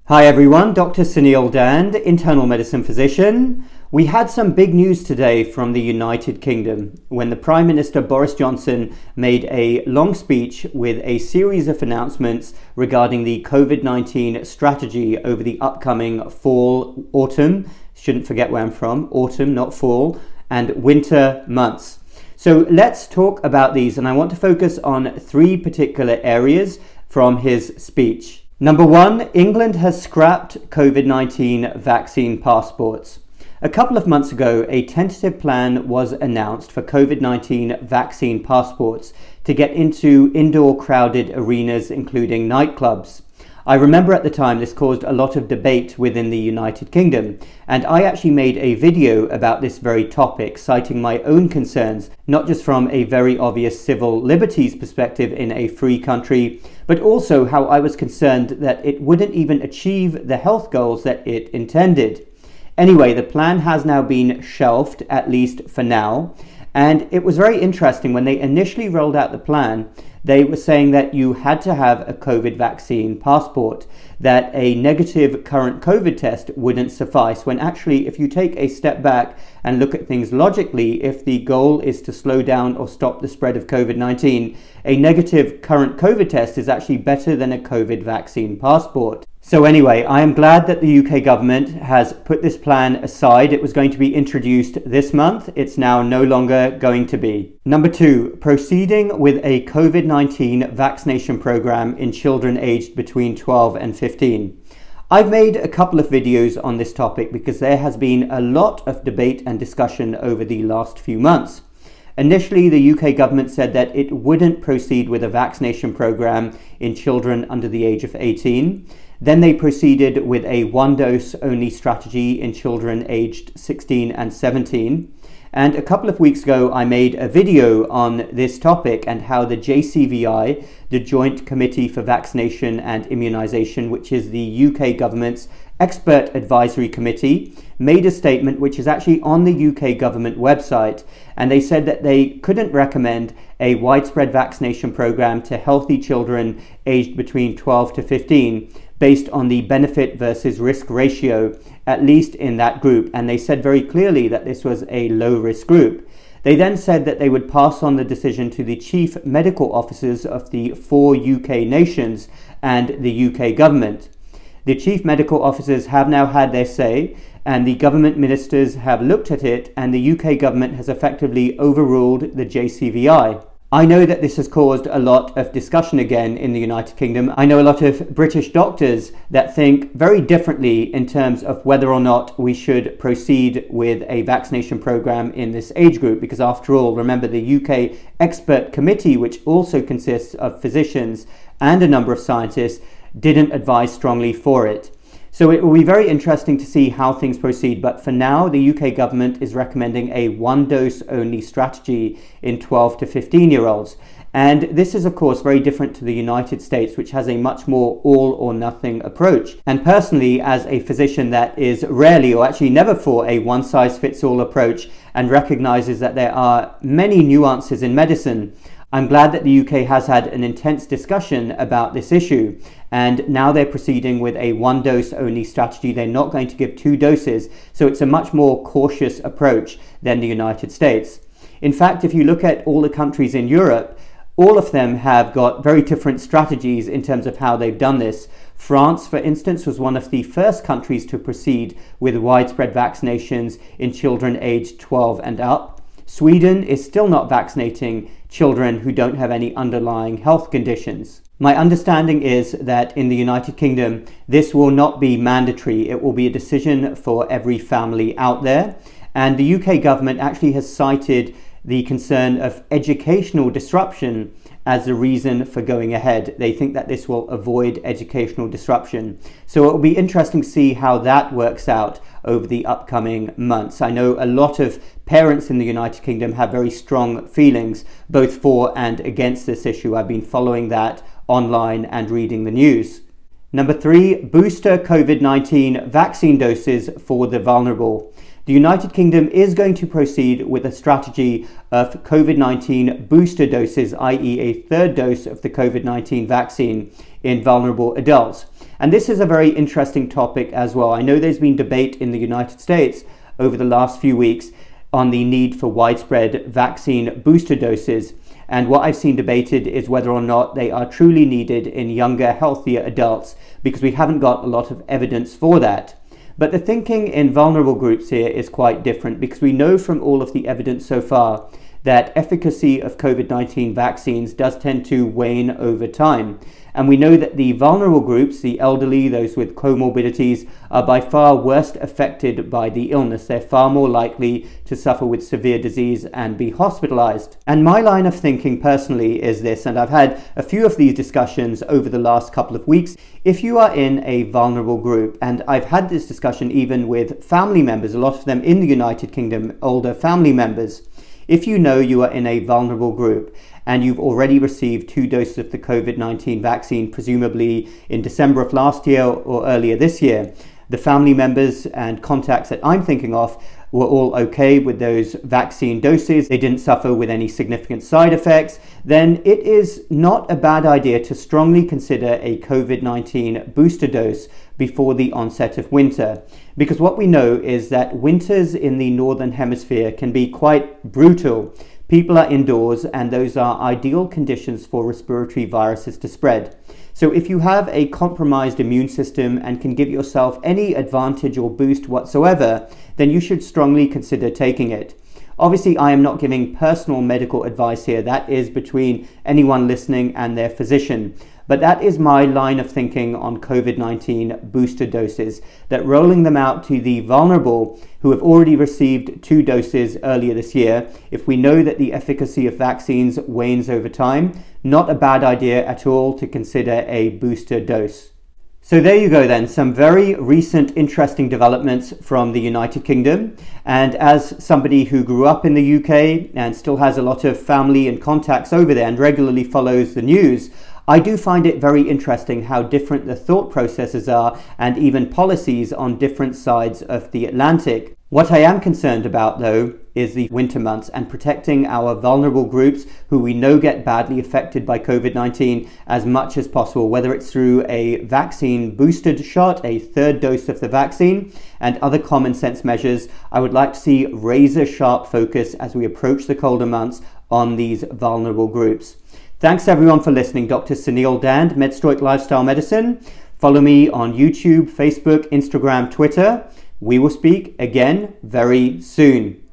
Hi everyone, Dr. Suneel Dhand, internal medicine physician. We had some big news today from the United Kingdom when the Prime Minister Boris Johnson made a long speech with a series of announcements regarding the COVID-19 strategy over the upcoming fall, autumn, shouldn't forget where I'm from, autumn, not fall, and winter months. So let's talk about these, and I want to focus on three particular areas from his speech. Number one, England has scrapped COVID-19 vaccine passports. A couple of months ago, a tentative plan was announced for COVID-19 vaccine passports to get into indoor crowded arenas, including nightclubs. I remember at the time this caused a lot of debate within the United Kingdom, and I actually made a video about this very topic, citing my own concerns, not just from a very obvious civil liberties perspective in a free country, but also how I was concerned that it wouldn't even achieve the health goals that it intended. Anyway, the plan has now been shelved, at least for now, and it was very interesting when they initially rolled out the plan. They were saying that you had to have a COVID vaccine passport, that a negative current COVID test wouldn't suffice, when actually, if you take a step back and look at things logically, if the goal is to slow down or stop the spread of COVID-19, a negative current COVID test is actually better than a COVID vaccine passport. So anyway, I am glad that the UK government has put this plan aside. It was going to be introduced this month. It's now no longer going to be. Number two, proceeding with a COVID-19 vaccination program in children aged between 12 and 15. I've made a couple of videos on this topic because there has been a lot of debate and discussion over the last few months. Initially, the UK government said that it wouldn't proceed with a vaccination program in children under the age of 18. Then they proceeded with a one-dose only strategy in children aged 16 and 17. And a couple of weeks ago, I made a video on this topic and how the JCVI, the Joint Committee for Vaccination and Immunisation, which is the UK government's expert advisory committee, made a statement which is actually on the UK government website. And they said that they couldn't recommend a widespread vaccination program to healthy children aged between 12 to 15 based on the benefit versus risk ratio, at least in that group. And they said very clearly that this was a low risk group. They then said that they would pass on the decision to the chief medical officers of the 4 UK nations and the UK government. The chief medical officers have now had their say, and the government ministers have looked at it, and the UK government has effectively overruled the JCVI. I know that this has caused a lot of discussion again in the United Kingdom. I know a lot of British doctors that think very differently in terms of whether or not we should proceed with a vaccination program in this age group, because after all, remember, the UK expert committee, which also consists of physicians and a number of scientists, didn't advise strongly for it. So it will be very interesting to see how things proceed, but for now the UK government is recommending a one-dose only strategy in 12 to 15-year-olds. And this is of course very different to the United States, which has a much more all or nothing approach. And personally, as a physician that is rarely or actually never for a one-size-fits-all approach and recognizes that there are many nuances in medicine, I'm glad that the UK has had an intense discussion about this issue, and now they're proceeding with a one-dose only strategy. They're not going to give 2 doses, so it's a much more cautious approach than the United States. In fact, if you look at all the countries in Europe, all of them have got very different strategies in terms of how they've done this. France, for instance, was one of the first countries to proceed with widespread vaccinations in children aged 12 and up. Sweden is still not vaccinating children who don't have any underlying health conditions. My understanding is that in the United Kingdom, this will not be mandatory. It will be a decision for every family out there. And the UK government actually has cited the concern of educational disruption as the reason for going ahead. They think that this will avoid educational disruption. So it will be interesting to see how that works out over the upcoming months. I know a lot of parents in the United Kingdom have very strong feelings both for and against this issue. I've been following that online and reading the news. Number 3, booster COVID-19 vaccine doses for the vulnerable. The United Kingdom is going to proceed with a strategy of COVID-19 booster doses, i.e. a third dose of the COVID-19 vaccine in vulnerable adults. And this is a very interesting topic as well. I know there's been debate in the United States over the last few weeks on the need for widespread vaccine booster doses. And what I've seen debated is whether or not they are truly needed in younger, healthier adults, because we haven't got a lot of evidence for that. But the thinking in vulnerable groups here is quite different, because we know from all of the evidence so far that efficacy of COVID-19 vaccines does tend to wane over time. And we know that the vulnerable groups, the elderly, those with comorbidities, are by far worst affected by the illness. They're far more likely to suffer with severe disease and be hospitalized. And my line of thinking personally is this, and I've had a few of these discussions over the last couple of weeks. If you are in a vulnerable group, and I've had this discussion even with family members, a lot of them in the United Kingdom, older family members, if you know you are in a vulnerable group and you've already received 2 doses of the COVID-19 vaccine, presumably in December of last year or earlier this year, the family members and contacts that I'm thinking of were all okay with those vaccine doses, they didn't suffer with any significant side effects, then it is not a bad idea to strongly consider a COVID-19 booster dose before the onset of winter. Because what we know is that winters in the Northern Hemisphere can be quite brutal. People are indoors, and those are ideal conditions for respiratory viruses to spread. So if you have a compromised immune system and can give yourself any advantage or boost whatsoever, then you should strongly consider taking it. Obviously, I am not giving personal medical advice here. That is between anyone listening and their physician. But that is my line of thinking on COVID-19 booster doses, that rolling them out to the vulnerable who have already received 2 doses earlier this year, if we know that the efficacy of vaccines wanes over time, not a bad idea at all to consider a booster dose. So there you go then, some very recent interesting developments from the United Kingdom. And as somebody who grew up in the UK and still has a lot of family and contacts over there and regularly follows the news, I do find it very interesting how different the thought processes are and even policies on different sides of the Atlantic. What I am concerned about, though, is the winter months and protecting our vulnerable groups who we know get badly affected by COVID-19 as much as possible, whether it's through a vaccine boosted shot, a 3rd dose of the vaccine, and other common sense measures. I would like to see razor sharp focus as we approach the colder months on these vulnerable groups. Thanks everyone for listening. Dr. Suneel Dhand, MedStoic Lifestyle Medicine. Follow me on YouTube, Facebook, Instagram, Twitter. We will speak again very soon.